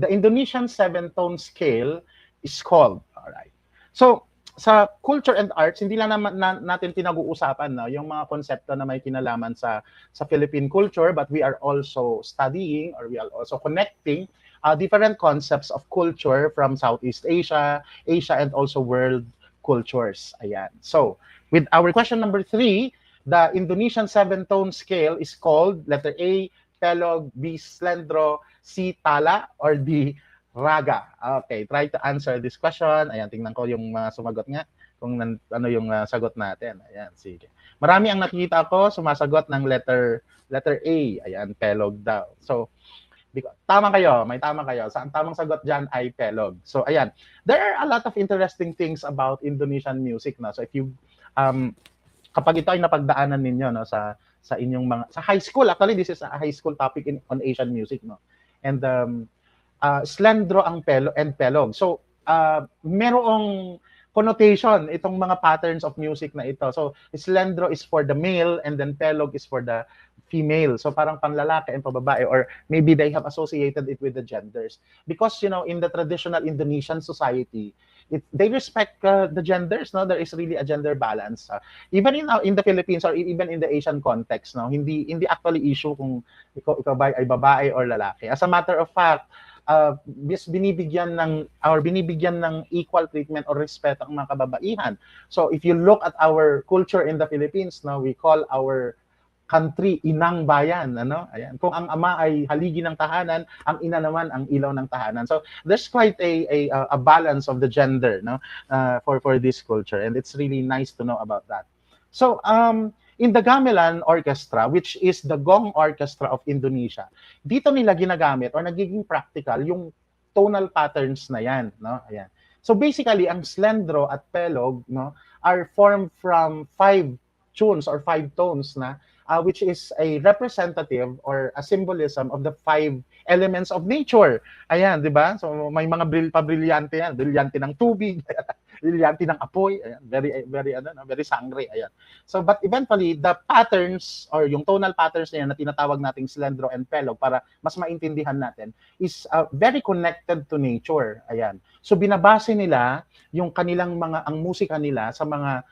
the Indonesian seven-tone scale is called. Alright. So, sa culture and arts, hindi lang naman natin pinag-uusapan yung mga konsepto na may kinalaman sa Philippine culture, but we are also studying, or we are also connecting different concepts of culture from Southeast Asia, Asia, and also world cultures. Ayan. So, with our question number 3, the Indonesian seven-tone scale is called letter A, Pelog, B, Slendro, C, Tala, or D, Raga. Okay, try to answer this question. Ayan, tingnan ko yung sumagot nga kung ano yung sagot natin. Ayan, sige. Marami ang nakita ko sumasagot ng letter A. Ayan, Pelog daw. So, tama kayo, may tama kayo. Ang tamang sagot dyan ay Pelog. So, ayan. There are a lot of interesting things about Indonesian music. No? So, if you, kapag ito ay napagdaanan ninyo sa inyong mga, sa high school, actually, this is a high school topic on Asian music. No? And, Slendro ang Pelog. So, merong connotation itong mga patterns of music na ito. So, Slendro is for the male and then Pelog is for the female. So, parang panlalaki and pababae, or maybe they have associated it with the genders. Because, in the traditional Indonesian society, they respect the genders. No, there is really a gender balance. Even in the Philippines or even in the Asian context, no, hindi actually issue kung ikaw ba ay babae or lalaki. As a matter of fact, binibigyan ng equal treatment or respeto ang mga kababaihan. So if you look at our culture in the Philippines, no, we call our country inang bayan, ano? Ayan. Kung ang ama ay haligi ng tahanan, ang ina naman ang ilaw ng tahanan. So there's quite a balance of the gender, no, for this culture, and it's really nice to know about that. So in the gamelan orchestra, which is the gong orchestra of Indonesia, dito nila ginagamit or nagiging practical yung tonal patterns na yan, no? Ayan. So basically, ang slendro at pelog, no, are formed from 5 tunes or 5 tones na which is a representative or a symbolism of the 5 elements of nature. Ayan, di ba? So may mga brilyante yan, brilyante ng tubig, brilyante ng apoy, ayan, very sangre, ayan. So but eventually the patterns or yung tonal patterns na yan na tinatawag nating slendro and pelog para mas maintindihan natin is very connected to nature. Ayan. So binabase nila yung kanilang ang musika nila sa mga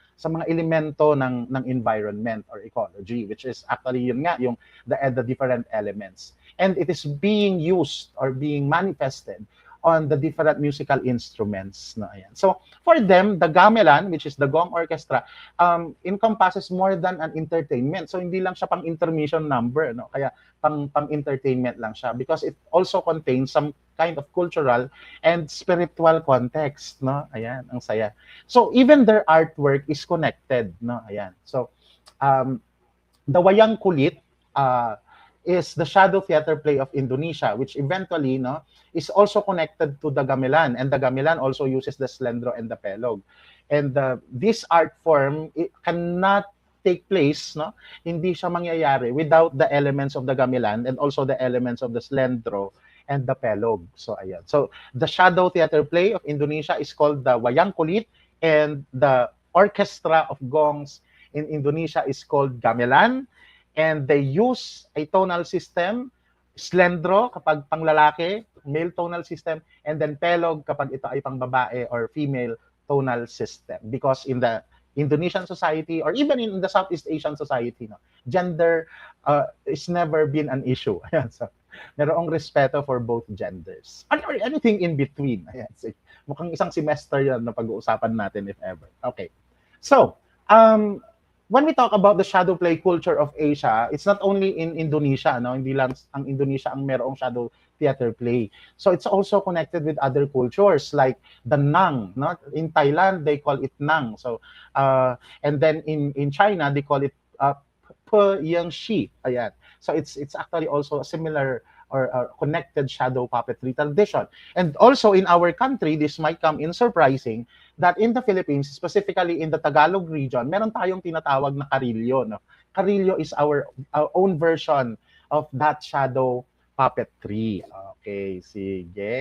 elemento ng environment or ecology, which is actually yun nga yung the different elements, and it is being used or being manifested on the different musical instruments. No? Ayan. So for them, the gamelan, which is the gong orchestra, encompasses more than an entertainment. So hindi lang siya pang intermission number, no? Kaya pang entertainment lang siya, because it also contains some kind of cultural and spiritual context, no? Ayan, ang saya. So even their artwork is connected, no? Ayan. So the Wayang Kulit is the shadow theater play of Indonesia, which eventually, no, is also connected to the gamelan, and the gamelan also uses the slendro and the pelog. And this art form, it cannot take place, no, hindi siya mangyayari without the elements of the gamelan and also the elements of the slendro and the pelog. So ayan. So the shadow theater play of Indonesia is called the Wayang Kulit, and the orchestra of gongs in Indonesia is called gamelan, and they use a tonal system, slendro kapag panglalaki, male tonal system, and then pelog kapag ito ay pangbabae or female tonal system. Because in the Indonesian society or even in the Southeast Asian society, no, gender is never been an issue. Ayan, so merong respeto for both genders. Or anything in between. Ayan, so, mukhang isang semester yan na pag-uusapan natin if ever. Okay. So, when we talk about the shadow play culture of Asia, it's not only in Indonesia, no? Hindi lang ang Indonesia ang merong shadow theater play. So it's also connected with other cultures like the Nang, no? In Thailand they call it Nang. So and then in China they call it Pe Yang Shi. Ayan. So it's actually also a similar or connected shadow puppetry tradition. And also in our country, this might come in surprising, that in the Philippines, specifically in the Tagalog region, meron tayong tinatawag na karilyo. No? Karilyo is our own version of that shadow puppetry. Okay, sige.